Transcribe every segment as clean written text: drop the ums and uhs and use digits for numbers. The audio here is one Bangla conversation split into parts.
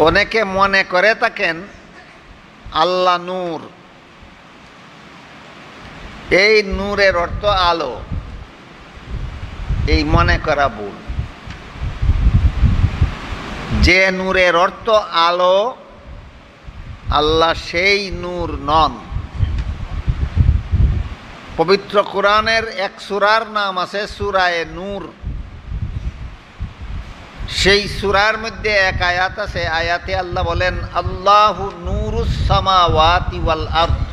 অনেকে মনে করে থাকেন আল্লাহ নূর, এই নূরের অর্থ আলো। এই মনে করা ভুল। যে নূরের অর্থ আলো, আল্লাহ সেই নূর নন। পবিত্র কোরআনের এক সূরার নাম আছে সূরায়ে নূর। সেই সূরার মধ্যে এক আয়াত আছে, আয়াতে আল্লাহ বলেন আল্লাহু নূরুস সামাওয়াতি ওয়াল আরদ।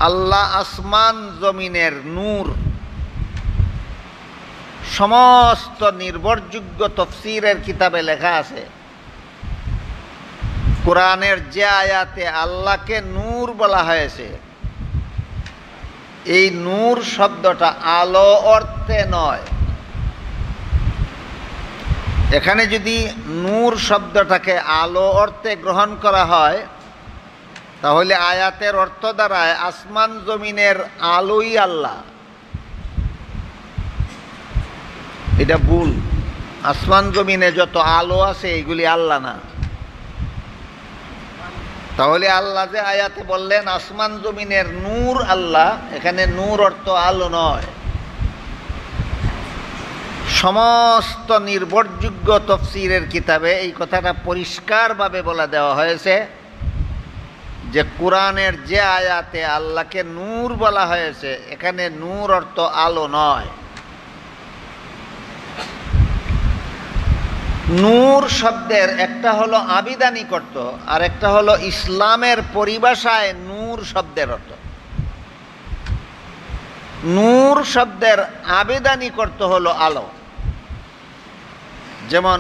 আল্লাহ আসমান জমিনের নূর। সমস্ত নির্ভরযোগ্য তাফসীরের কিতাবে লেখা আছে, কোরআনের যে আয়াতে আল্লাহকে নূর বলা হয়েছে, এই নূর শব্দটা আলো অর্থে নয়। এখানে যদি নূর শব্দটাকে আলো অর্থে গ্রহণ করা হয়, তাহলে আয়াতের অর্থ দ্বারায় আসমান জমিনের আলোই আল্লাহ। এটা ভুল। আসমান জমিনে যত আলো আছে এইগুলি আল্লাহ না। তাহলে আল্লাহ যে আয়াতে বললেন আসমান জমিনের নূর আল্লাহ, এখানে নূর অর্থ আলো নয়। সমস্ত নির্ভরযোগ্য তাফসীরের কিতাবে এই কথাটা পরিষ্কারভাবে বলে দেওয়া হয়েছে যে কোরআনের যে আয়াতে আল্লাহকে নূর বলা হয়েছে, এখানে নূর অর্থ আলো নয়। নূর শব্দের একটা হলো আবিধানিক অর্থ, আর একটা হলো ইসলামের পরিভাষায় নূর শব্দের অর্থ। নূর শব্দের আবিধানিক অর্থ হলো আলো। যেমন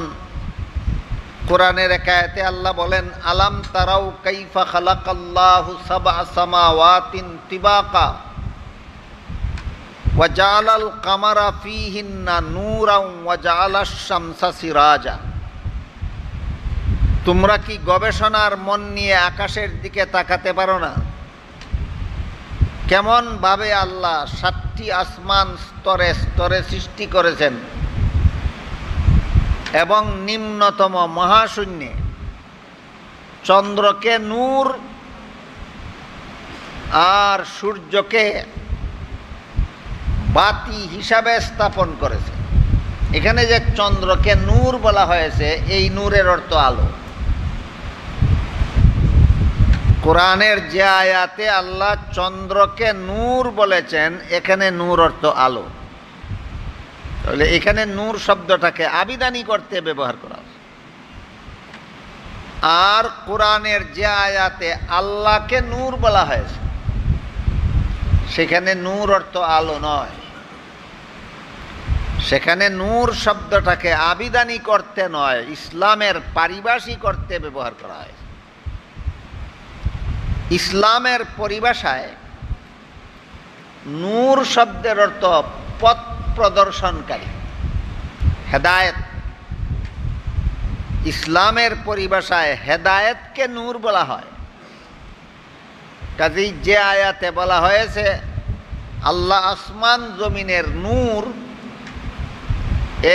কোরআনের এক আয়াতে আল্লাহ বলেন আলাম তারাউ কাইফা খালাকাল্লাহু সাবআ সামাওয়াতিন তিবাকা ওয়া জাআলাল কামারা ফীহিন্না নূরাও ওয়া জাআলাশ শামসা সিরাজা। তোমরা কি গবেষণার মন নিয়ে আকাশের দিকে তাকাতে পারো না? কেমন ভাবে আল্লাহ 7টি আসমান স্তরে স্তরে সৃষ্টি করেছেন এবং নিম্নতম মহাশূন্যে চন্দ্রকে নূর আর সূর্যকে বাতি হিসাবে স্থাপন করেছে। এখানে যে চন্দ্রকে নূর বলা হয়েছে, এই নূরের অর্থ আলো। কোরআনের যে আয়াতে আল্লাহ চন্দ্রকে নূর বলেছেন, এখানে নূর অর্থ আলো। তাহলে এখানে নূর শব্দটাকে আবিধানিক করতে ব্যবহার করা হয়েছে। আর কোরআনের যে আয়াতে আল্লাহকে নূর বলা হয়েছে, সেখানে নূর অর্থ আলো নয়। সেখানে নূর শব্দটাকে আবিধানিক অর্থে নয়, ইসলামের পারিভাষিক অর্থে ব্যবহার করা হয়েছে। ইসলামের পরিভাষায় নূর শব্দের অর্থ পথ প্রদর্শনকারী, হেদায়েত। ইসলামের পরিভাষায় হেদায়েতকে নূর বলা হয়। কাজেই যে আয়াতে বলা হয়েছে আল্লাহ আসমান জমিনের নূর,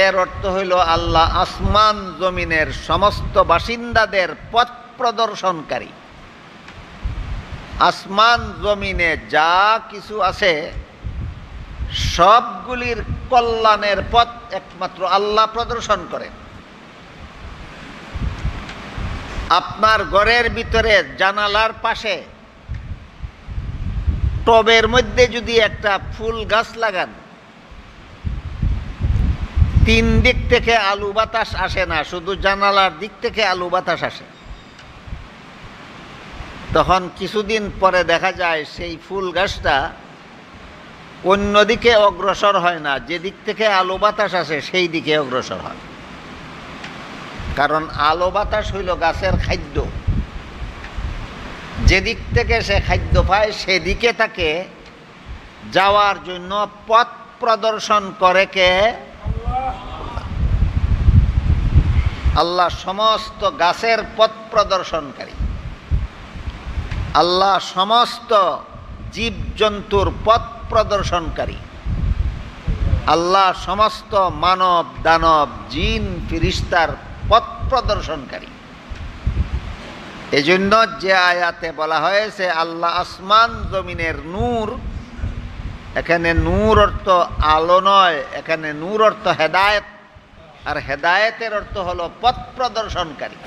এর অর্থ হইল আল্লাহ আসমান জমিনের সমস্ত বাসিন্দাদের পথ প্রদর্শনকারী। আসমান জমিনে যা কিছু আছে সবগুলির কল্যাণের পথ একমাত্র আল্লাহ প্রদর্শন করেন। আপনার ঘরের ভিতরে জানালার পাশে টবের মধ্যে যদি একটা ফুল গাছ লাগান, 3 দিক থেকে আলু বাতাস আসে না, শুধু জানালার দিক থেকে আলু বাতাস আসে। তখন কিছুদিন পরে দেখা যায় সেই ফুল গাছটা অন্যদিকে অগ্রসর হয় না, যেদিক থেকে আলো বাতাস আসে সেই দিকে অগ্রসর হয়। কারণ আলো বাতাস হইল গাছের খাদ্য। যেদিক থেকে সে খাদ্য পায় সেদিকে তাকে যাওয়ার জন্য পথ প্রদর্শন করে কে? আল্লাহ সমস্ত গাছের পথ প্রদর্শনকারী। আল্লাহ সমস্ত জীবজন্তুর পথ প্রদর্শনকারী। আল্লাহ সমস্ত মানব দানব জিন ফিরিস্তার পথ প্রদর্শনকারী। এজন্য যে আয়াতে বলা হয়েছে আল্লাহ আসমান জমিনের নূর, এখানে নূর অর্থ আলো নয়, এখানে নূর অর্থ হেদায়েত, আর হেদায়েতের অর্থ হলো পথ প্রদর্শনকারী।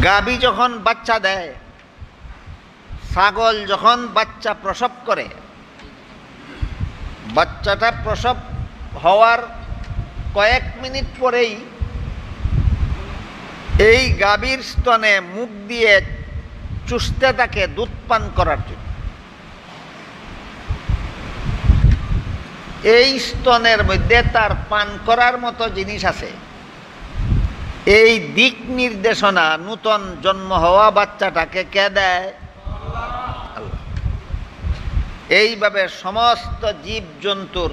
গাভী যখন বাচ্চা দেয়, ছাগল যখন বাচ্চা প্রসব করে, বাচ্চাটা প্রসব হওয়ার কয়েক মিনিট পরেই এই গাভীর স্তনে মুখ দিয়ে চুষতে থাকে দুধ পান করার জন্য। এই স্তনের মধ্যে তার পান করার মতো জিনিস আছে। এই দিক নির্দেশনা নূতন জন্ম হওয়া বাচ্চাটাকে কে দেয়? আল্লাহ। এইভাবে সমস্ত জীব জন্তুর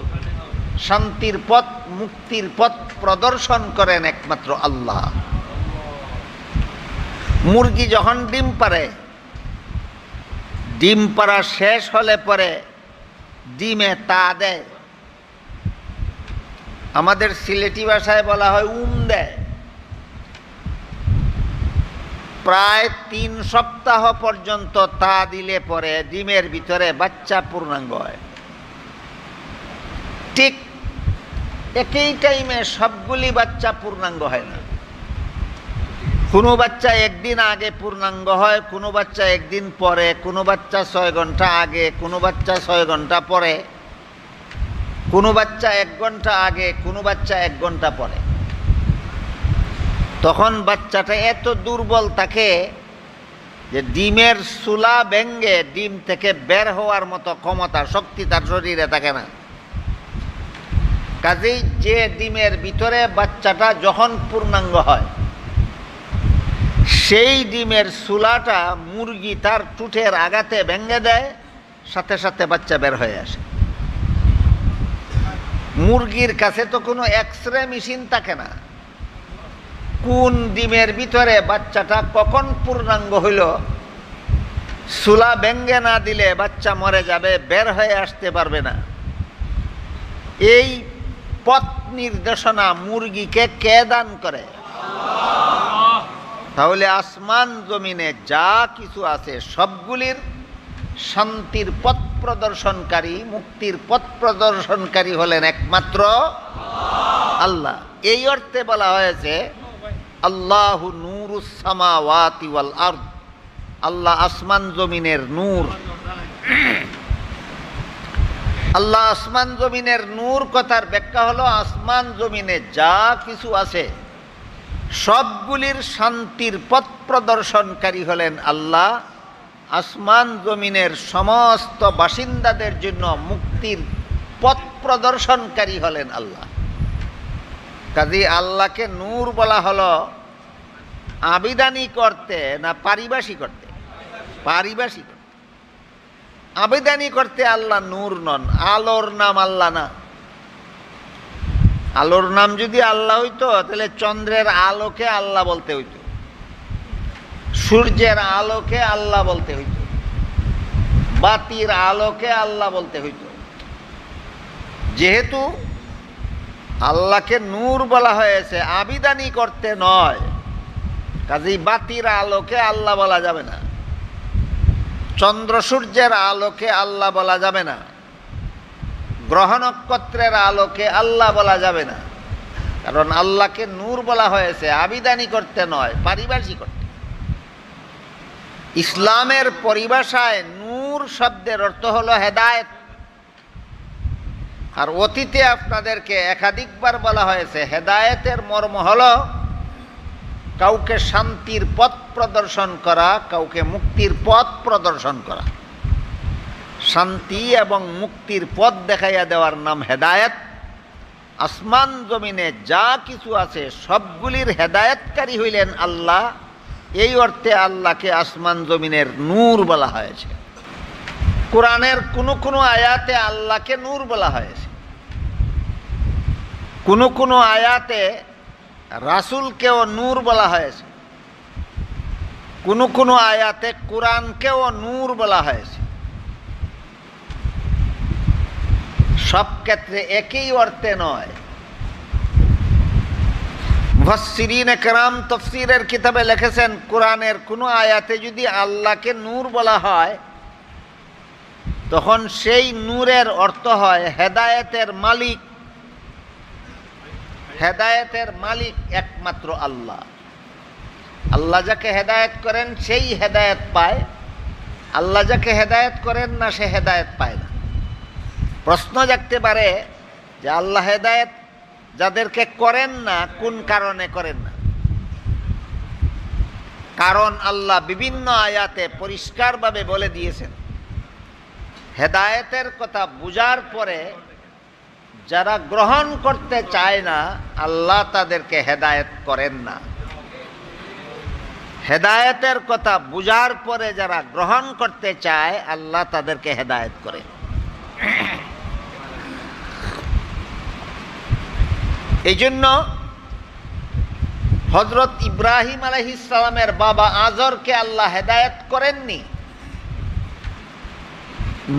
শান্তির পথ, মুক্তির পথ প্রদর্শন করেন একমাত্র আল্লাহ। মুরগি যখন ডিম পারে, ডিম পাড়া শেষ হলে পরে ডিমে তা দেয়, আমাদের সিলেটি ভাষায় বলা হয় দেয়। প্রায় 3 সপ্তাহ পর্যন্ত তা দিলে পরে ডিমের ভিতরে বাচ্চা পূর্ণাঙ্গ হয়। ঠিক একই টাইমে সবগুলি বাচ্চা পূর্ণাঙ্গ হয় না। কোনো বাচ্চা একদিন আগে পূর্ণাঙ্গ হয়, কোনো বাচ্চা একদিন পরে, কোনো বাচ্চা 6 ঘন্টা আগে, কোনো বাচ্চা 6 ঘন্টা পরে, কোনো বাচ্চা 1 ঘন্টা আগে, কোনো বাচ্চা 1 ঘন্টা পরে। তখন বাচ্চাটা এত দুর্বল থাকে যে ডিমের সুলা ভেঙ্গে ডিম থেকে বের হওয়ার মতো ক্ষমতা, শক্তি তার শরীরে থাকে না। কাজেই যে ডিমের ভিতরে বাচ্চাটা যখন পূর্ণাঙ্গ হয়, সেই ডিমের সুলাটা মুরগি তার টুটের আঘাতে ভেঙে দেয়, সাথে সাথে বাচ্চা বের হয়ে আসে। মুরগির কাছে তো কোনো এক্সরে মেশিন থাকে না, কোন ডিমের ভিতরে বাচ্চাটা কখন পূর্ণাঙ্গ হইল, সুলা ভেঙ্গে না দিলে বাচ্চা মরে যাবে, বের হয়ে আসতে পারবে না। এই পথ নির্দেশনা মুরগিকে কে দান করে? তাহলে আসমান জমিনে যা কিছু আছে সবগুলির শান্তির পথ প্রদর্শনকারী, মুক্তির পথ প্রদর্শনকারী হলেন একমাত্র আল্লাহ। এই অর্থে বলা হয়েছে আল্লাহু নূরুস সামাওয়াতি ওয়াল আরদ, আল্লাহ আসমান জমিনের নূর। আল্লাহ আসমান জমিনের নূর কথার ব্যাখ্যা হলো আসমান জমিনে যা কিছু আছে সবগুলির শান্তির পথ প্রদর্শনকারী হলেন আল্লাহ। আসমান জমিনের সমস্ত বাসিন্দাদের জন্য মুক্তির পথ প্রদর্শনকারী হলেন আল্লাহ। কাজী আল্লাহকে নূর বলা হলো আবিধানিক করতে না পারিভাষিক করতে? পারিভাষিক। আবিধানিক করতে আল্লাহ নূর নন, আলোর নাম আল্লাহ না। আলোর নাম যদি আল্লাহ হইতো তাহলে চন্দ্রের আলোকে আল্লাহ বলতে হইতো, সূর্যের আলোকে আল্লাহ বলতে হইতো, বাতির আলোকে আল্লাহ বলতে হইতো। যেহেতু আল্লাহকে নূর বলা হয়েছে আবিধানিক করতে নয়, কাজেই বাতির আলোকে আল্লাহ বলা যাবে না, চন্দ্র সূর্যের আলোকে আল্লাহ বলা যাবে না, গ্রহ নক্ষত্রের আলোকে আল্লাহ বলা যাবে না। কারণ আল্লাহকে নূর বলা হয়েছে আবিধানিক করতে নয়, পারিভাষিক করতে। ইসলামের পরিভাষায় নূর শব্দের অর্থ হলো হেদায়েত। আর অতীতে আপনাদেরকে একাধিকবার বলা হয়েছে হেদায়েতের মর্ম হলো কাউকে শান্তির পথ প্রদর্শন করা, কাউকে মুক্তির পথ প্রদর্শন করা। শান্তি এবং মুক্তির পথ দেখাইয়া দেওয়ার নাম হেদায়েত। আসমান জমিনে যা কিছু আছে সবগুলির হেদায়েতকারী হইলেন আল্লাহ। এই অর্থে আল্লাহকে আসমান জমিনের নূর বলা হয়েছে। কোরআনের কোন কোন আয়াতে আল্লাহকে নূর বলা হয়েছে, কোন কোন আয়াতে রাসূলকেও নূর বলা হয়েছে, কোন কোন আয়াতে কোরআনকেও নূর বলা হয়েছে। সব ক্ষেত্রে একই অর্থে নয়। মুফাসসিরিন কেরাম তাফসীরের কিতাবে লিখেছেন, কোরআনের কোনো আয়াতে যদি আল্লাহকে নূর বলা হয় তখন সেই নূরের অর্থ হয় হেদায়েতের মালিক। হেদায়েতের মালিক একমাত্র আল্লাহ। আল্লাহ যাকে হেদায়েত করেন সেই হেদায়েত পায়, আল্লাহ যাকে হেদায়েত করেন না সে হেদায়েত পায় না। প্রশ্ন জাগতে পারে যে আল্লাহ হেদায়েত যাদেরকে করেন না কোন কারণে করেন না? কারণ আল্লাহ বিভিন্ন আয়াতে পরিষ্কারভাবে বলে দিয়েছেন, হেদায়েতের কথা বুঝার পরে যারা গ্রহণ করতে চায় না আল্লাহ তাদেরকে হেদায়েত করেন না। হেদায়েতের কথা বুঝার পরে যারা গ্রহণ করতে চায় আল্লাহ তাদেরকে হেদায়েত করেন। এই জন্য হযরত ইব্রাহিম আলাইহিস সালামের বাবা আজরকে আল্লাহ হেদায়েত করেননি,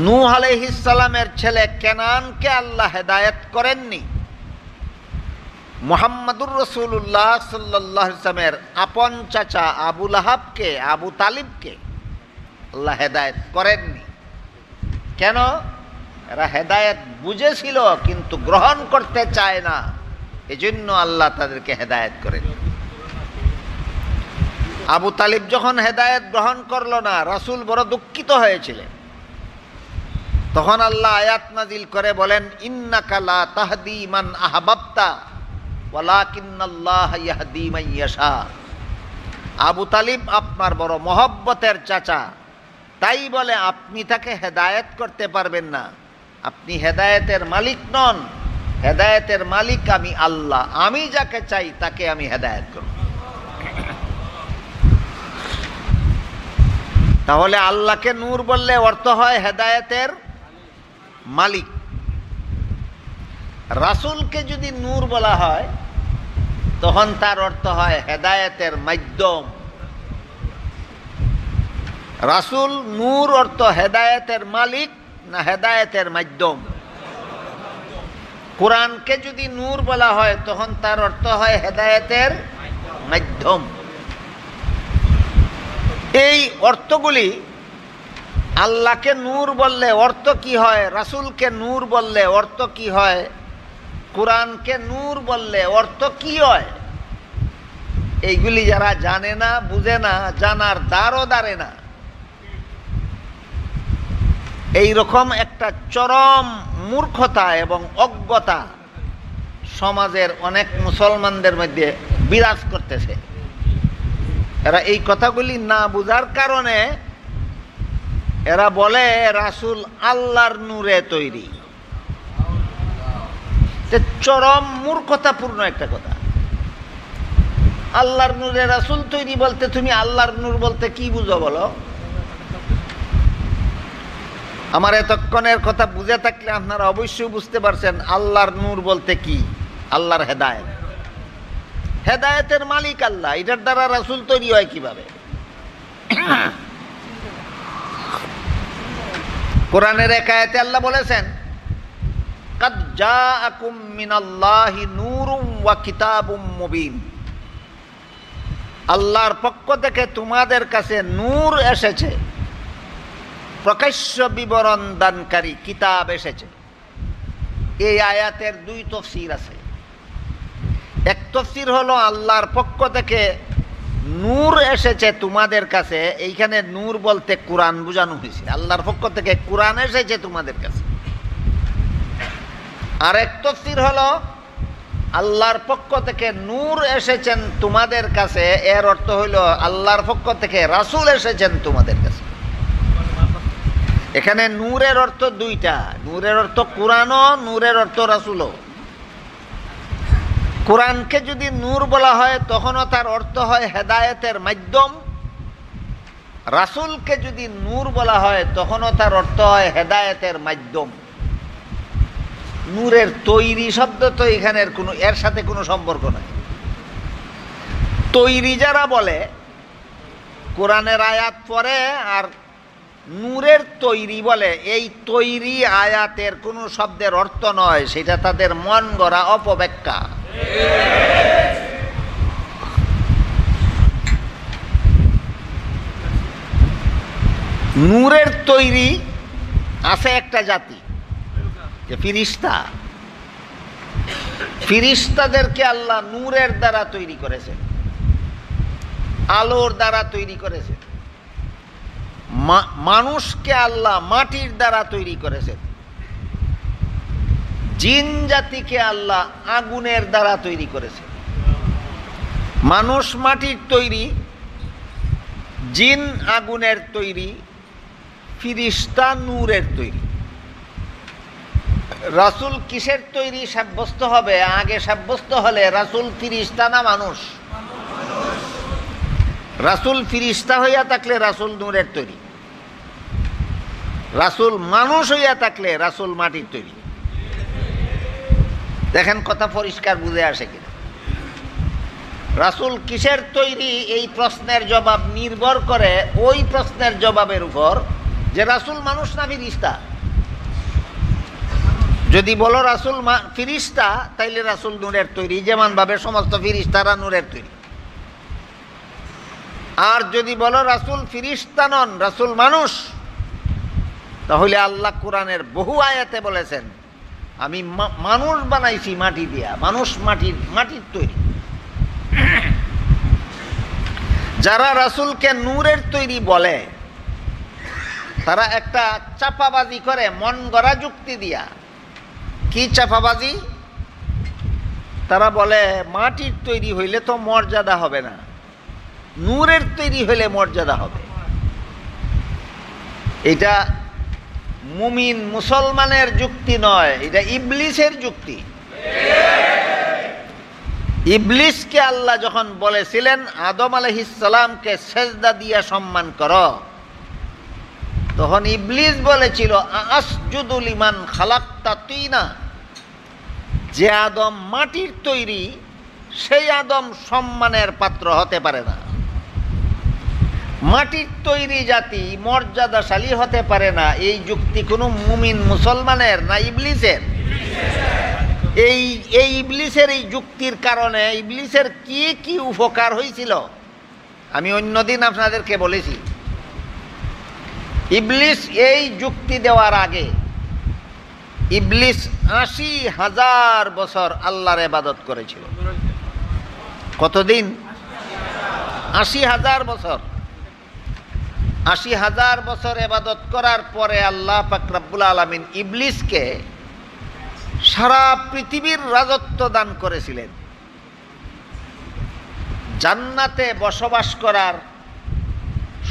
নূহ আলাইহিস সালামের ছেলে কেনানকে আল্লাহ হেদায়েত করেননি, মুহাম্মদুর রাসূলুল্লাহ সাল্লাল্লাহু আলাইহি ওয়াসাল্লামের আপন চাচা আবু লাহাবকে, আবু তালিবকে আল্লাহ হেদায়েত করেননি। কেন? এরা হেদায়েত বুঝেছিল কিন্তু গ্রহণ করতে চায় না, এজন্য আল্লাহ তাদেরকে হেদায়েত করেন। আবু তালিব যখন হেদায়েত গ্রহণ করলো না, রাসূল বড় দুঃখিত হয়েছিলেন। তখন আল্লাহ আয়াত নাজিল করে বলেন, ইন্নাকা লা তাহদি মান আহবাবতা ওয়ালাকিন্নাল্লাহ ইয়াহদি মান ইয়াশা। আবু তালিব আপনার বড় মহব্বতের চাচা, তাই বলে আপনি তাকে হেদায়েত করতে পারবেন না। আপনি হেদায়েতের মালিক নন, হেদায়েতের মালিক আমি আল্লাহ। আমি যাকে চাই তাকে আমি হেদায়েত করব। তাহলে আল্লাহকে নূর বললে অর্থ হয় হেদায়েতের মালিক। রাসূলকে যদি নূর বলা হয় তখন তার অর্থ হয় হেদায়েতের মাধ্যম। রাসূল নূর অর্থ হেদায়েতের মালিক না হেদায়েতের মাধ্যম? কোরআনকে যদি নূর বলা হয় তখন তার অর্থ হয় হেদায়েতের মাধ্যম। এই অর্থগুলি আল্লাহকে নূর বললে অর্থ কি হয়, রাসূলকে নূর বললে অর্থ কি হয়, কোরআনকে নূর বললে অর্থ কি হয়, এইগুলি যারা জানে না, বুঝে না, জানার দ্বারও দাঁড়ে না, এই রকম একটা চরম মূর্খতা এবং অজ্ঞতা সমাজের অনেক মুসলমানদের মধ্যে বিরাজ করতেছে। এরা এই কথাগুলি না বুঝার কারণে এরা বলে রাসূল আল্লাহর নূরে তৈরি। চরম মূর্খতাপূর্ণ একটা কথা। আল্লাহর নূরে রাসূল তৈরি বলতে তুমি আল্লাহর নূর বলতে কি বুঝো বলো? আমার এতক্ষণের কথা বুঝে থাকলে আপনারা অবশ্যই বুঝতে পারছেন আল্লাহর নূর বলতে কি। আল্লাহর হেদায়েত, হেদায়েতের মালিক আল্লাহ, এটার দ্বারা রাসূল তৈরি হয় কিভাবে? কোরআনের এক আয়াতে আল্লাহ বলেছেন, কাদ জাআকুম মিনাল্লাহি নূরুম ওয়া কিতাবুম মুবিন। আল্লাহর পক্ষ থেকে তোমাদের কাছে নূর এসেছে, প্রকাশ্য বিবরণ দানকারী কিতাব এসেছে। এই আয়াতের দুই তাফসীর আছে। এক তাফসীর হলো আল্লাহর পক্ষ থেকে নূর এসেছে তোমাদের কাছে, এইখানে নূর বলতে কোরআন বোঝানো হয়েছে। আল্লাহর পক্ষ থেকে কোরআন এসেছে তোমাদের কাছে। আর এক তাফসীর হলো আল্লাহর পক্ষ থেকে নূর এসেছেন তোমাদের কাছে, এর অর্থ হইল আল্লাহর পক্ষ থেকে রাসূল এসেছেন তোমাদের কাছে। এখানে নূরের অর্থ দুইটা, নূরের অর্থ কোরআনও, নূরের অর্থ রাসূলও। কোরআনকে যদি নূর বলা হয় তখনও তার অর্থ হয় হেদায়েতের মাধ্যম। রাসূলকে যদি নূর বলা হয় তখনও তার অর্থ হয় হেদায়েতের মাধ্যম। নূরের তৈরি শব্দ তো এখানের কোনো, এর সাথে কোনো সম্পর্ক নাই। তৈরি যারা বলে কোরআনের আয়াত পড়ে আর নূরের তৈরি বলে, এই তৈরি আয়াতের কোনো শব্দের অর্থ নয়, সেটা তাদের মন গড়া অপব্যাখ্যা। নূরের তৈরি আছে একটা জাতি, যে ফিরিস্তা। ফিরিস্তাদেরকে আল্লাহ নূরের দ্বারা তৈরি করেছেন, আলোর দ্বারা তৈরি করেছেন। মানুষকে আল্লাহ মাটির দ্বারা তৈরি করেছেন। জিন জাতিকে আল্লাহ আগুনের দ্বারা তৈরি করেছেন। মানুষ মাটির তৈরি, জিন আগুনের তৈরি, ফিরিস্তা নূরের তৈরি। রাসূল কিসের তৈরি সাব্যস্ত হবে? আগে সাব্যস্ত হলে রাসূল ফিরিস্তা না মানুষ? রাসূল ফিরিস্তা হইয়া থাকলে রাসূল নূরের তৈরি, রাসূল মানুষ হইয়া থাকলে রাসূল মাটির তৈরি। দেখেন কথা পরিষ্কার বুঝে আসে কিনা? রাসূল কিসের তৈরি এই প্রশ্নের জবাব নির্ভর করে ওই প্রশ্নের জবাবের উপর যে রাসূল মানুষ না ফিরিস্তা। যদি বলো রাসূল ফিরিস্তা, তাইলে রাসূল নূরের তৈরি, যেমন ভাবে সমস্ত ফিরিস্তারা নূরের তৈরি। আর যদি বলো রাসূল ফিরিস্তা নন, রাসূল মানুষ, তাহলে আল্লাহ কোরআনের বহু আয়াতে বলেছেন আমি মানুষ বানাইছি মাটি দিয়া, মানুষ মাটির তৈরি। যারা রাসূলকে নূরের তৈরি বলে তারা একটা চাপাবাজি করে, মন গড়া যুক্তি দিয়া। কি চাপাবাজি? তারা বলে মাটির তৈরি হইলে তো মর্যাদা হবে না, নূরের তৈরি হইলে মর্যাদা হবে। এটা মুমিন মুসলমানের যুক্তি নয়, এটা ইবলিসের যুক্তি। ইবলিসকে আল্লাহ যখন বলেছিলেন আদম আলাইহিস সালামকে সেজদা দিয়া সম্মান করো, তখন ইবলিস বলেছিল আসজুদু লিমান খালাকতা তিনা, যে আদম মাটির তৈরি সেই আদম সম্মানের পাত্র হতে পারে না। মাটির তৈরি জাতি মর্যাদাশালী হতে পারে না। এই যুক্তি কোনো মুমিন মুসলমানের না ইবলিসের? এই ইবলিসের এই যুক্তির কারণে ইবলিসের কি কি উপকার হয়েছিল আমি অন্যদিন আপনাদেরকে বলেছি। ইবলিস এই যুক্তি দেওয়ার আগে ইবলিস ৮০,০০০ বছর আল্লাহর ইবাদত করেছিল। কতদিন? ৮০,০০০ বছর। ৮০,০০০ বছর ইবাদত করার পরে আল্লাহ পাক রব্বুল আলামিন ইবলিসকে সারা পৃথিবীর রাজত্ব দান করেছিলেন, জান্নাতে বসবাস করার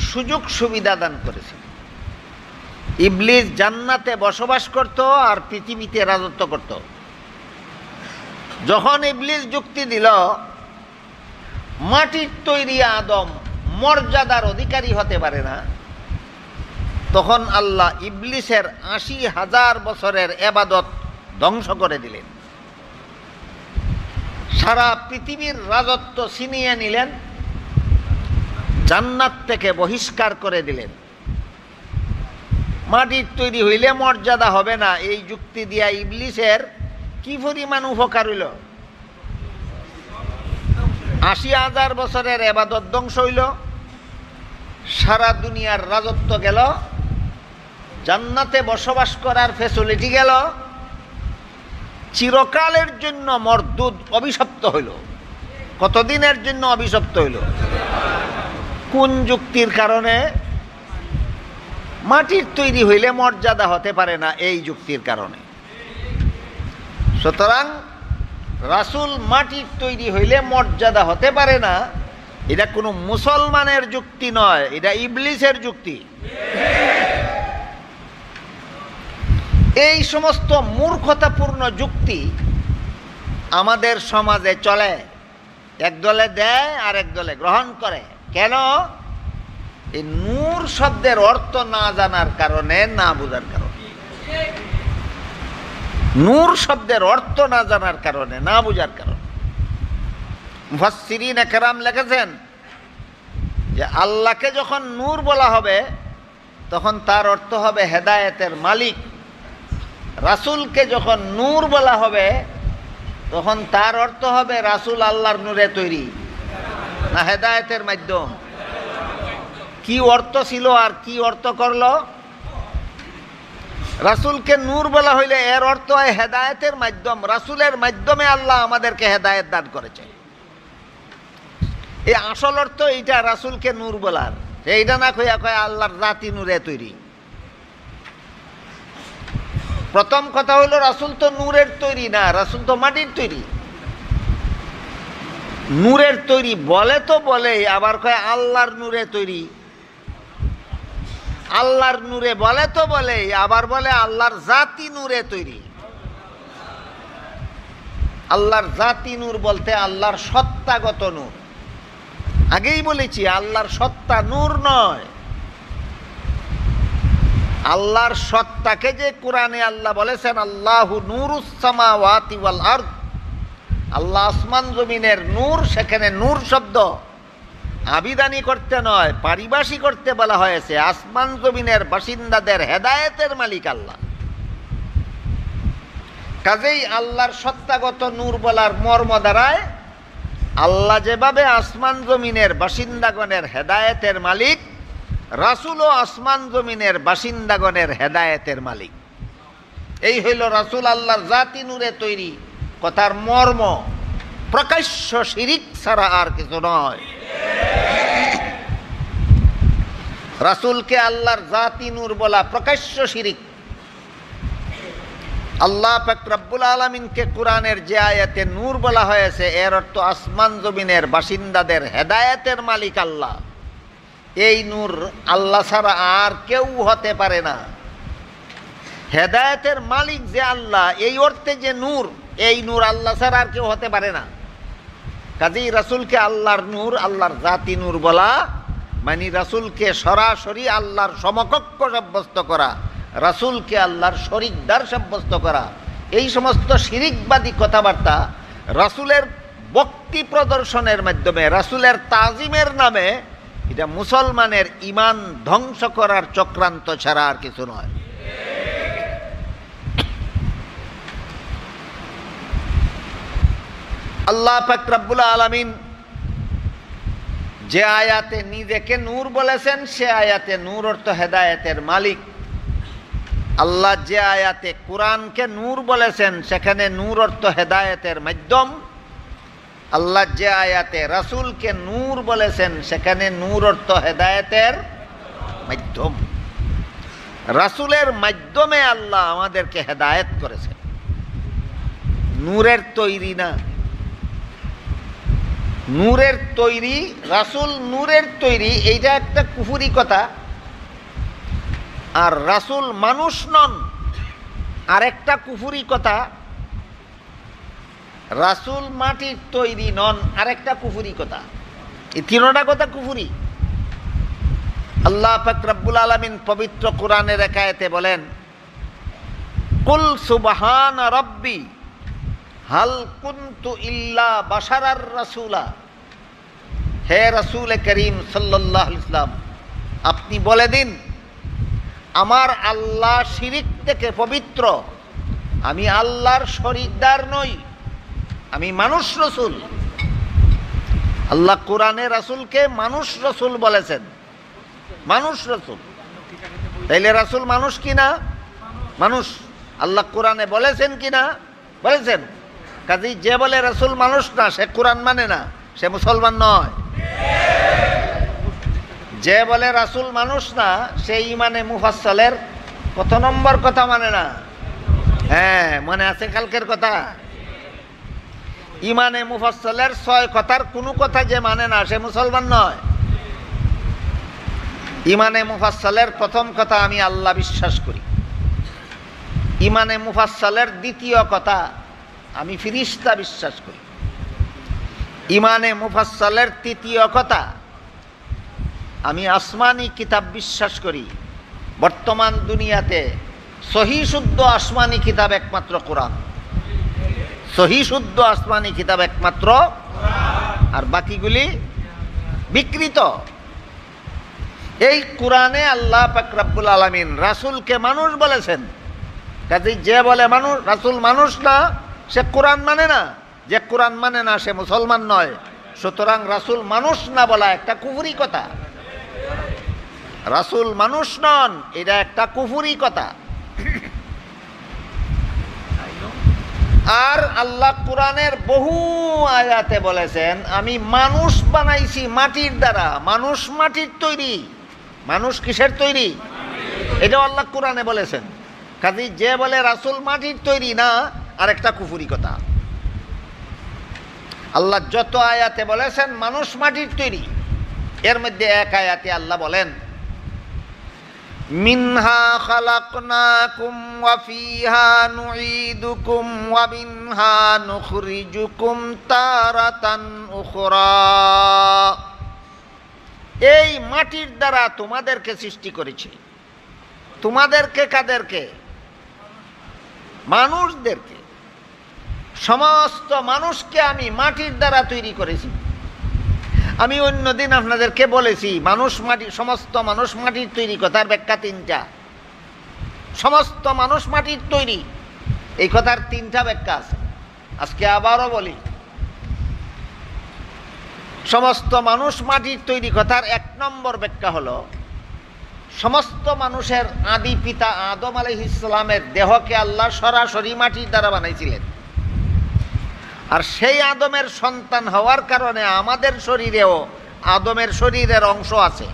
সুযোগ সুবিধা দান করেছিলেন। ইবলিস জান্নাতে বসবাস করত আর পৃথিবীতে রাজত্ব করত। যখন ইবলিস যুক্তি দিল মাটির তৈরি আদম মর্যাদার অধিকারী হতে পারে না, তখন আল্লাহ ইবলিসের ৮০,০০০ বছরের ইবাদত ধ্বংস করে দিলেন। সারা পৃথিবীর রাজত্ব ছিনিয়ে নিলেন, জান্নাত থেকে বহিষ্কার করে দিলেন। মাটির তৈরি হইলে মর্যাদা হবে না, এই যুক্তি দিয়া ইবলিসের কি পরিমাণ উপকার হইল? ৮০,০০০ বছরের ইবাদত ধ্বংস হইল, সারা দুনিয়ার রাজত্ব গেল, জান্নাতে বসবাস করার ফ্যাসিলিটি গেল, চিরকালের জন্য মরদুদ অভিশপ্ত হইল। কতদিনের জন্য অভিশপ্ত হইল? কোন যুক্তির কারণে? মাটির তৈরি হইলে মর্যাদা হতে পারে না, এই যুক্তির কারণে। সুতরাং রাসূল মাটির তৈরি হইলে মর্যাদা হতে পারে না, এটা কোনো মুসলমানের যুক্তি নয়, এটা ইবলিসের যুক্তি। এই সমস্ত মূর্খতাপূর্ণ যুক্তি আমাদের সমাজে চলে, একদলে দেয় আর একদলে গ্রহণ করে। কেন? এই নূর শব্দের অর্থ না জানার কারণে, না বোঝার কারণে। নূর শব্দের অর্থ না জানার কারণে, না বোঝার কারণে। মুফাসসিরিন একরাম লিখেছেন যে আল্লাহকে যখন নূর বলা হবে তখন তার অর্থ হবে হেদায়েতের মালিক। রাসূলকে যখন নূর বলা হবে তখন তার অর্থ হবে রাসূল আল্লাহর নূরে তৈরি না হেদায়েতের মাধ্যম। কি অর্থ ছিল আর কি অর্থ করলো? রাসূলকে নূর বলা হইলে এর অর্থ হয় হেদায়েতের মাধ্যম। রাসূলের মাধ্যমে আল্লাহ আমাদেরকে হেদায়েত দান করেছে। এই আসল অর্থ এইটা, রাসূলকে নূর বলার। এইটা না কইয়া কয় আল্লাহর জাতি নূরে তৈরি। প্রথম কথা হলো রাসূল তো নূরের তৈরি না, রাসূল তো মাটির তৈরি। নূরের তৈরি বলে তো বলেই, আবার কয় আল্লাহর নূরে তৈরি। আল্লাহর নূরে বলে তো বলেই, আবার বলে আল্লাহর জাতি নূরে তৈরি। আল্লাহর জাতি নূর বলতে আল্লাহর সত্তাগত নূর। আগেই বলেছি আল্লাহর সত্তা নূর নয়। আল্লাহর সত্তাকে যে কোরআনে আল্লাহ বলেছেন আল্লাহু নূরুস সামাওয়াতি ওয়াল আরদ, আল্লাহ আসমান জমিনের নূর, সেখানে নূর শব্দ আবিধানিক করতে নয়, পারিভাষিক করতে বলা হয়েছে। আসমান জমিনের বাসিন্দাদের হেদায়েতের মালিক আল্লাহ। কাজেই আল্লাহর সত্তাগত নূর বলার মর্ম দ্বারায় আল্লাহ যেভাবে আসমান জমিনের বাসিন্দাগণের হেদায়েতের মালিক, রাসূলও আসমান জমিনের বাসিন্দাগণের হেদায়েতের মালিক। এই হইল রাসূল আল্লাহর জাতি নূরে তৈরি কথার মর্ম। প্রকাশ্য শিরিক ছাড়া আর কিছু নয়। রাসূলকে আল্লাহর জাতি নূর বলা প্রকাশ্য শিরিক। আল্লাহ পাক রব্বুল আলামিনকে কোরআনের যে আয়াতে নূর বলা হয়েছে, এর অর্থ আসমান জমিনের বাসিন্দাদের হেদায়েতের মালিক আল্লাহ। এই নূর আল্লাহ ছাড়া আর কেউ হতে পারে না। হেদায়েতের মালিক যে আল্লাহ, এই অর্থে যে নূর, এই নূর আল্লাহ ছাড়া আর কেউ হতে পারে না। কাজেই রাসূলকে আল্লাহর নূর, আল্লাহর জাতি নূর বলা মানে রাসূলকে সরাসরি আল্লাহর সমকক্ষ সাব্যস্ত করা, রাসূলকে আল্লাহর শরীকদার সাব্যস্ত করা। এই সমস্ত শিরিকবাদী কথাবার্তা রাসূলের ভক্তি প্রদর্শনের মাধ্যমে, রাসূলের তাজিমের নামে, এটা মুসলমানের ঈমান ধ্বংস করার চক্রান্ত ছাড়া আর কিছু নয়। আল্লাহ পাক রব্বুল আলামিন যে আয়াতে নিজেকে নূর বলেছেন, সে আয়াতে নূর অর্থ হেদায়েতের মালিক। আল্লাহ যে আয়াতে কোরআনকে নূর বলেছেন, সেখানে নূর অর্থ হেদায়েতের মাধ্যম। আল্লাহ যে আয়াতে রাসূলকে নূর বলেছেন, সেখানে নূর অর্থ হেদায়েতের মাধ্যম। রাসূলের মাধ্যমে আল্লাহ আমাদেরকে হেদায়েত করেছেন, নূরের তৈরি না। নূরের তৈরি, রাসূল নূরের তৈরি, এইটা একটা কুফরি কথা। আর রাসূল মানুষ নন, আরেকটা কুফরি কথা। রাসূল মাটির তৈরি নন, আরেকটা কুফরি কথা। এই তিনটা কথা কুফরি। আল্লাহ পাক রব্বুল আলামিন পবিত্র কোরআনের এক আয়াতে বলেন, কুল সুবহানা রাব্বি হাল কুনতু ইল্লা বাশারার রাসূলা। হে রাসূল করিম সাল্লাল্লাহু আলাইহি ওয়াসাল্লাম, আপনি বলে দিন, আমার আল্লাহ শিরিক থেকে পবিত্র, আমি আল্লাহর শরীকদার নই, আমি মানুষ রসুল। আল্লাহ কোরআনে রাসূলকে মানুষ রসুল বলেছেন, মানুষ রসুল। তাইলে রাসূল মানুষ কিনা? মানুষ। আল্লাহ কোরআনে বলেছেন কিনা? বলেছেন। কাজেই যে বলে রাসূল মানুষ না, সে কোরআন মানে না, সে মুসলমান নয়। যে বলে রাসূল মানুষ না, সে ইমানে মুফাসসালের কত নম্বর কথা মানে না? হ্যাঁ, মনে আছে কালকের কথা? ইমানে মুফাসসালের 6 কথার কোনো কথা যে মানে না, সে মুসলমান নয়। ইমানে মুফাসসালের প্রথম কথা, আমি আল্লাহ বিশ্বাস করি। ইমানে মুফাসসালের দ্বিতীয় কথা, আমি ফিরিস্তা বিশ্বাস করি। ইমানে মুফাসসালের তৃতীয় কথা, আমি আসমানি কিতাব বিশ্বাস করি। বর্তমান দুনিয়াতে সহি শুদ্ধ আসমানি কিতাব একমাত্র কোরআন। সহি শুদ্ধ আসমানি কিতাব একমাত্র, আর বাকিগুলি বিকৃত। এই কোরআনে আল্লাহ পাক রব্বুল আলামিন রাসূলকে মানুষ বলেছেন। কাজেই যে বলে মানুষ, রাসূল মানুষ না, সে কোরআন মানে না। যে কোরআন মানে না, সে মুসলমান নয়। সুতরাং রাসূল মানুষ না বলা একটা কুফরি কথা। রাসূল মানুষ নন, এটা একটা কুফরি কথা। আর আল্লাহ কোরআনের বহু আয়াতে বলেছেন আমি মানুষ বানাইছি মাটির দ্বারা। মানুষ মাটির তৈরি। মানুষ কিসের তৈরি? এটাও আল্লাহ কোরআনে বলেছেন। কাজেই যে বলে রাসূল মাটির তৈরি না, আর একটা কুফরি কথা। আল্লাহ যত আয়াতে বলেছেন মানুষ মাটির তৈরি, এর মধ্যে এক আয়াতে আল্লাহ বলেন মিনহা খালাকনাকুম ওয়া ফিহা নুঈদুকুম ওয়া মিনহা নুখরিজুকুম তারাতান উখরা। এই মাটির দ্বারা তোমাদেরকে সৃষ্টি করেছি। তোমাদেরকে কাদেরকে? মানুষদেরকে। সমস্ত মানুষকে আমি মাটির দ্বারা তৈরি করেছি। আমি অন্যদিন আপনাদেরকে বলেছি মানুষ মাটি, সমস্ত মানুষ মাটির তৈরি, কথার ব্যাখ্যা তিনটা। সমস্ত মানুষ মাটির তৈরি, এই কথার তিনটা ব্যাখ্যা আছে। আজকে আবারও বলি, সমস্ত মানুষ মাটির তৈরি কথার এক নম্বর ব্যাখ্যা হলো সমস্ত মানুষের আদি পিতা আদম আলাইহিস সালামের দেহকে আল্লাহ সরাসরি মাটির দ্বারা বানাইছিলেন। আর সেই আদমের সন্তান হওয়ার কারণে আমাদের শরীরেও আদমের শরীরের অংশ আছে।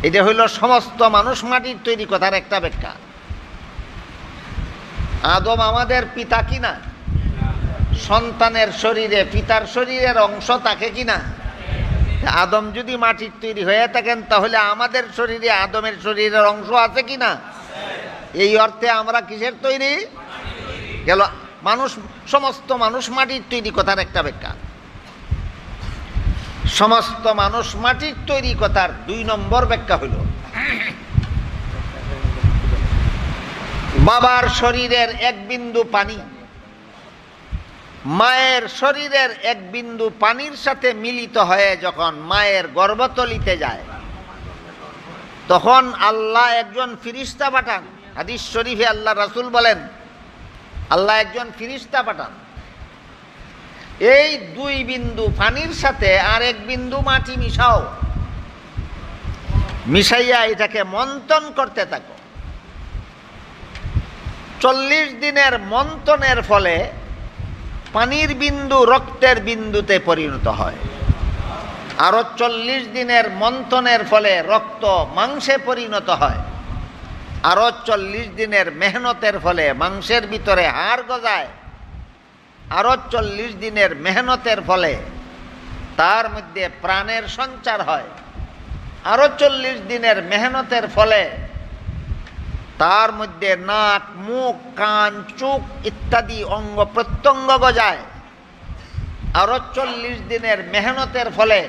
এটা হইল সমস্ত মানুষ মাটির তৈরি কথার একটা ব্যাখ্যা। আদম আমাদের পিতা কিনা? সন্তানের শরীরে পিতার শরীরের অংশ থাকে কিনা? আদম যদি মাটির তৈরি হয়ে থাকেন তাহলে আমাদের শরীরে আদমের শরীরের অংশ আছে কিনা? এই অর্থে আমরা কিসের তৈরি? গেল মানুষ, সমস্ত মানুষ মাটির তৈরি কথার একটা ব্যাখ্যা। সমস্ত মানুষ মাটির তৈরি কথার দুই নম্বর ব্যাখ্যা হইল বাবার শরীরের এক বিন্দু পানি মায়ের শরীরের এক বিন্দু পানির সাথে মিলিত হয়ে যখন মায়ের গর্ভতলিতে যায়, তখন আল্লাহ একজন ফিরিস্তা পাঠান। হাদিস শরীফে আল্লাহ রাসূল বলেন আল্লাহ একজন ফিরিস্তা পাঠান। এই দুই বিন্দু পানির সাথে আর এক বিন্দু মাটি মিশাও, মিশাইয়া এটাকে মন্থন করতে থাকো। 40 দিনের মন্থনের ফলে পানির বিন্দু রক্তের বিন্দুতে পরিণত হয়। আরো 40 দিনের মন্থনের ফলে রক্ত মাংসে পরিণত হয়। আরো 40 দিনের মেহনতের ফলে মাংসের ভিতরে হাড় গজায়। আরো 40 দিনের মেহনতের ফলে তার মধ্যে প্রাণের সঞ্চার হয়। আরো 40 দিনের মেহনতের ফলে তার মধ্যে নাক, মুখ, কান, চোখ ইত্যাদি অঙ্গ প্রত্যঙ্গ গজায়। আরো 40 দিনের মেহনতের ফলে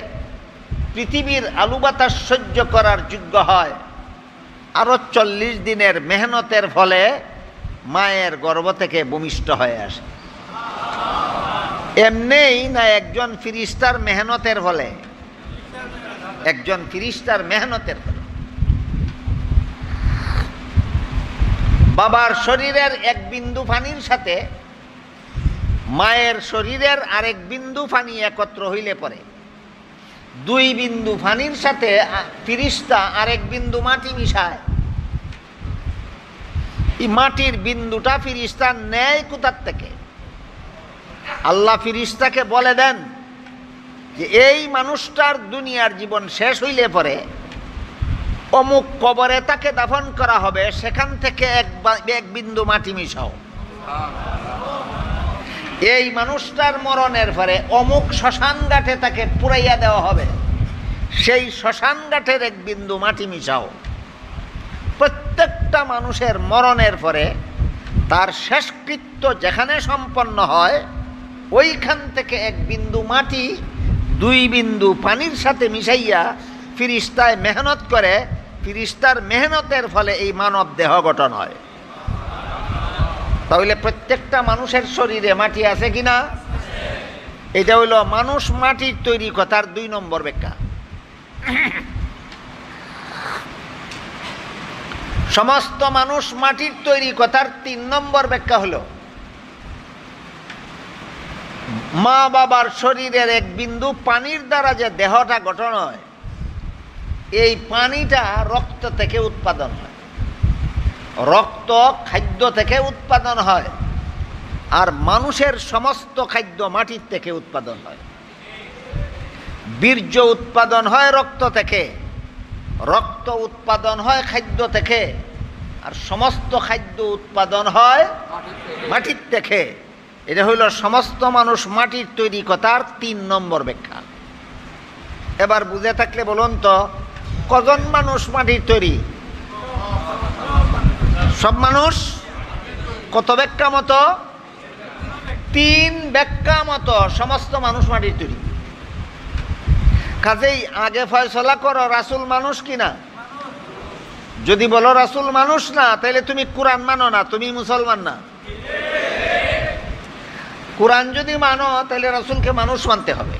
পৃথিবীর আলো বাতাস সহ্য করার যোগ্য হয়। আরো 40 দিনের মেহনতের ফলে মায়ের গর্ভ থেকে ভূমিষ্ঠ হয়ে আসে। এমনিই না, একজন ফিরিস্তার মেহনতের ফলে, একজন ফিরিস্তার মেহনতের ফলে। বাবার শরীরের এক বিন্দু পানির সাথে মায়ের শরীরের আরেক বিন্দু পানি একত্র হইলে পরে দুই বিন্দু পানির সাথে ফিরিস্তা আরেক বিন্দু মাটি মিশায়। এই মাটির বিন্দুটা ফিরিস্তা নেয় কোথার থেকে? আল্লাহ ফিরিস্তাকে বলে দেন যে এই মানুষটার দুনিয়ার জীবন শেষ হইলে পরে অমুক কবরে তাকে দাফন করা হবে, সেখান থেকে এক বিন্দু মাটি মিশাও। এই মানুষটার মরণের পরে অমুক শ্মশান ঘাটে তাকে পুড়াইয়া দেওয়া হবে, সেই শ্মশান ঘাটের এক বিন্দু মাটি মিশাও। প্রত্যেকটা মানুষের মরণের পরে তার শেষকৃত্য যেখানে সম্পন্ন হয় ওইখান থেকে এক বিন্দু মাটি দুই বিন্দু পানির সাথে মিশাইয়া ফিরিস্তায় মেহনত করে। ফিরিস্তার মেহনতের ফলে এই মানব দেহ গঠন হয়। তাহলে প্রত্যেকটা মানুষের শরীরে মাটি আছে কিনা? এটা হইল মানুষ মাটির তৈরি কথার 2 নম্বর ব্যাখ্যা। সমস্ত মানুষ মাটির তৈরি কথার 3 নম্বর ব্যাখ্যা হলো মা বাবার শরীরের এক বিন্দু পানির দ্বারা যে দেহটা গঠন হয়, এই পানিটা রক্ত থেকে উৎপাদন হয়, রক্ত খাদ্য থেকে উৎপাদন হয়, আর মানুষের সমস্ত খাদ্য মাটির থেকে উৎপাদন হয়। বীর্য উৎপাদন হয় রক্ত থেকে, রক্ত উৎপাদন হয় খাদ্য থেকে, আর সমস্ত খাদ্য উৎপাদন হয় মাটির থেকে। এটা হইল সমস্ত মানুষ মাটির তৈরি কথার ৩ নম্বর ব্যাখ্যা। এবার বুঝে থাকলে বলুন তো, কজন মানুষ মাটির তৈরি? সব মানুষ। কত ব্যাখ্যা মতো? 3 ব্যাখ্যা মতো সমস্ত মানুষ মাটির তৈরি। কাজেই আগে ফয়সলা করো রাসূল মানুষ কিনা। যদি বলো রাসূল মানুষ না, তাহলে তুমি কোরআন মানো না, তুমি মুসলমান না। কোরআন যদি মানো তাহলে রাসূলকে মানুষ মানতে হবে।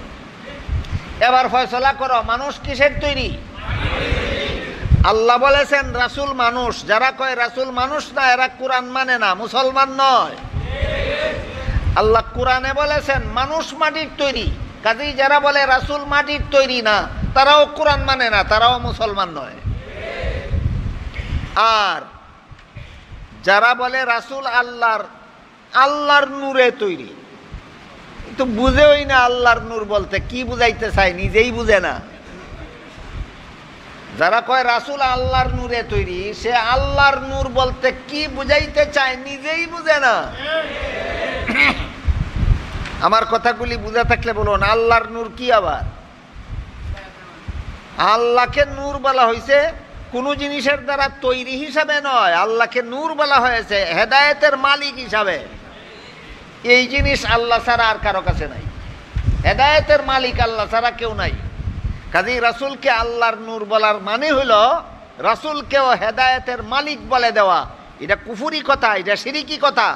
এবার ফয়সলা করো মানুষ কিসের তৈরি? আল্লাহ বলেছেন রাসূল মানুষ। যারা কয় রাসূল মানুষ না, এরা কোরআন মানে না, মুসলমান নয়। আল্লাহ কোরআনে বলেছেন মানুষ মাটির তৈরি। কাজেই যারা বলে রাসূল মাটির তৈরি না, তারাও কোরআন মানে না, তারাও মুসলমান নয়। আর যারা বলে রাসূল আল্লাহর নূরে তৈরি, তো বুঝেই না আল্লাহর নূর বলতে কি বুঝাইতে চায়, নিজেই বুঝে না। যারা কয় রাসূল আল্লাহর নূরে তৈরি, সে আল্লাহর নূর বলতে কি বুঝাইতে চায় নিজেই বুঝে না। আমার কথাগুলি বুঝা থাকলে বলুন, আল্লাহর নূর কি? আবার আল্লাহকে নূর বলা হয়েছে কোন জিনিসের দ্বারা তৈরি হিসাবে নয়, আল্লাহকে নূর বলা হয়েছে হেদায়েতের মালিক হিসাবে। এই জিনিস আল্লাহ ছাড়া আর কারো কাছে নাই। হেদায়েতের মালিক আল্লাহ ছাড়া কেউ নাই। কাজেই রাসূলকে আল্লাহর নূর বলার মানে হইল রাসূলকেও হেদায়েতের মালিক বলে দেওয়া। এটা কুফরি কথা, এটা শিরিকি কথা।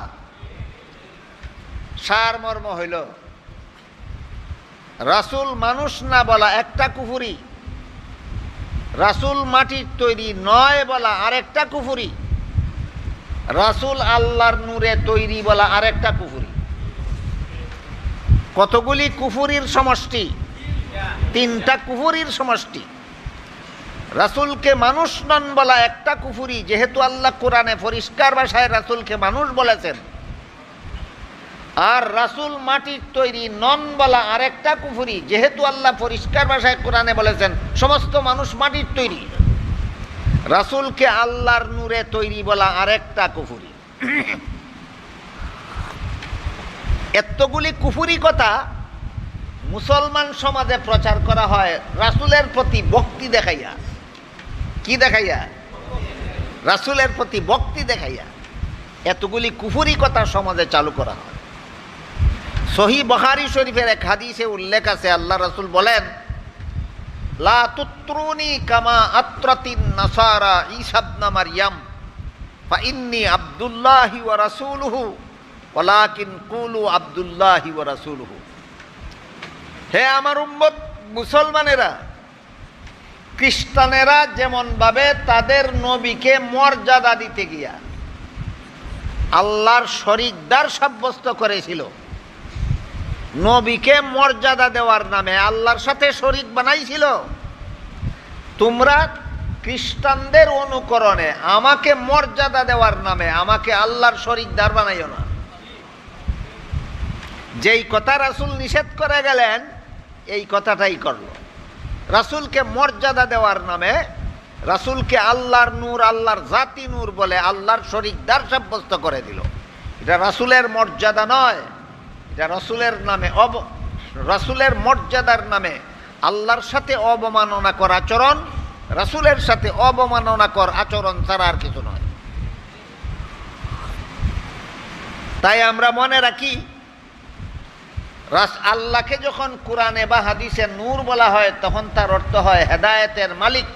সারমর্ম হইল রাসূল মানুষ না বলা একটা কুফরি, রাসূল মাটির তৈরি নয় বলা আরেকটা কুফরি, রাসূল আল্লাহর নূরে তৈরি বলা আরেকটা কুফরি। কতগুলি কুফরির সমষ্টি? 3টা কুফরির সমষ্টি। রাসূলকে মানুষ নন বলা একটা কুফরি, যেহেতু আল্লাহ কোরআনে পরিষ্কার ভাষায় রাসূলকে মানুষ বলেছেন। আর রাসূল মাটির তৈরি নন বলা আরেকটা কুফরি, যেহেতু আল্লাহ পরিষ্কার ভাষায় কোরআনে বলেছেন সমস্ত মানুষ মাটির তৈরি। রাসূলকে আল্লাহর নূরে তৈরি বলা আরেকটা কুফরি। এতগুলি কুফরি কথা মুসলমান সমাজে প্রচার করা হয় রাসূলের প্রতি ভক্তি দেখাইয়া। কি দেখাইয়া? রাসূলের প্রতি ভক্তি দেখাইয়া এতগুলি কুফরি কথা সমাজে চালু করা হয়। সহিহ বুখারী শরীফের এক হাদিসে উল্লেখ আছে, আল্লাহ রাসূল বলেন, লা তুত্রুনি কামা আত্রাতিন নাসারা ঈসা ইবনে মারইয়াম ফা ইন্নী আব্দুল্লাহি ওয়া রাসূলুহু ওয়ালাকিন কুলু আব্দুল্লাহি ওয়া রাসূলুহু। হে আমার উম্মত মুসলমানেরা, খ্রিস্টানেরা যেমন ভাবে তাদের নবীকে মর্যাদা দিতে গিয়া আল্লাহর শরীকদার সাব্যস্ত করেছিল, নবীকে মর্যাদা দেওয়ার নামে আল্লাহর সাথে শরীক বানাইছিল, তোমরা খ্রিস্টানদের অনুকরণে আমাকে মর্যাদা দেওয়ার নামে আমাকে আল্লাহর শরীকদার বানাইও না। যেই কথা রাসূল নিষেধ করে গেলেন এই কথাটাই করলো। রাসূলকে মর্যাদা দেওয়ার নামে রাসূলকে আল্লাহর নূর, আল্লাহর জাতি নূর বলে আল্লাহর শরীকদার সাব্যস্ত করে দিল। এটা রাসূলের মর্যাদা নয়, এটা রাসূলের মর্যাদার নামে আল্লাহর সাথে অবমাননাকর আচরণ, রাসূলের সাথে অবমাননাকর আচরণ ছাড়া আর কিছু নয়। তাই আমরা মনে রাখি, আল্লাহকে যখন কোরআনে বা হাদিসে নূর বলা হয় তখন তার অর্থ হয় হেদায়েতের মালিক।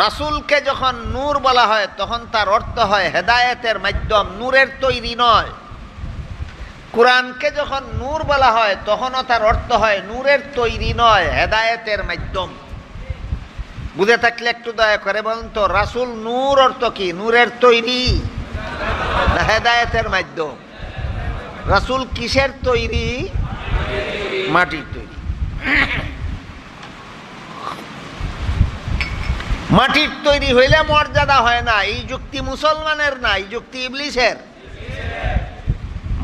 রাসূলকে যখন নূর বলা হয় তখন তার অর্থ হয় হেদায়েতের মাধ্যম, নূরের তৈরি নয়। কোরআনকে যখন নূর বলা হয় তখনও তার অর্থ হয় নূরের তৈরি নয়, হেদায়েতের মাধ্যম। বুঝে থাকলে একটু দয়া করে বলুন তো, রাসূল নূর অর্থ কি? নূরের তৈরি না হেদায়েতের মাধ্যম? রাসূল কিসের তৈরি? মাটির তৈরি। মাটির তৈরি হইলে মর্যাদা হয় না, এই যুক্তি মুসলমানের না, এই যুক্তি ইবলিসের।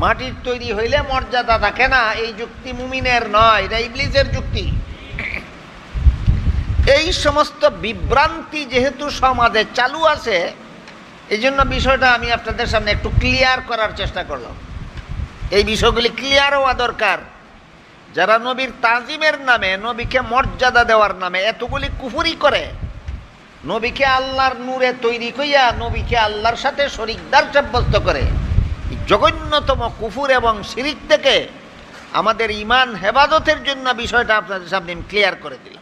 মাটির তৈরি হইলে মর্যাদা থাকে না, এই যুক্তি মুমিনের নয়, এটা ইবলিসের যুক্তি। এই সমস্ত বিভ্রান্তি যেহেতু সমাজে চালু আছে, এই জন্য বিষয়টা আমি আপনাদের সামনে একটু ক্লিয়ার করার চেষ্টা করলাম। এই বিষয়গুলি ক্লিয়ার হওয়া দরকার। যারা নবীর তাজিমের নামে, নবীকে মর্যাদা দেওয়ার নামে এতগুলি কুফরি করে, নবীকে আল্লাহর নূরে তৈরি কইয়া নবীকে আল্লাহর সাথে শরীকদার সাব্যস্ত করে, জঘন্যতম কুফর এবং শিরিক থেকে আমাদের ঈমান হেফাজতের জন্য বিষয়টা আপনাদের সামনে ক্লিয়ার করে দিলাম।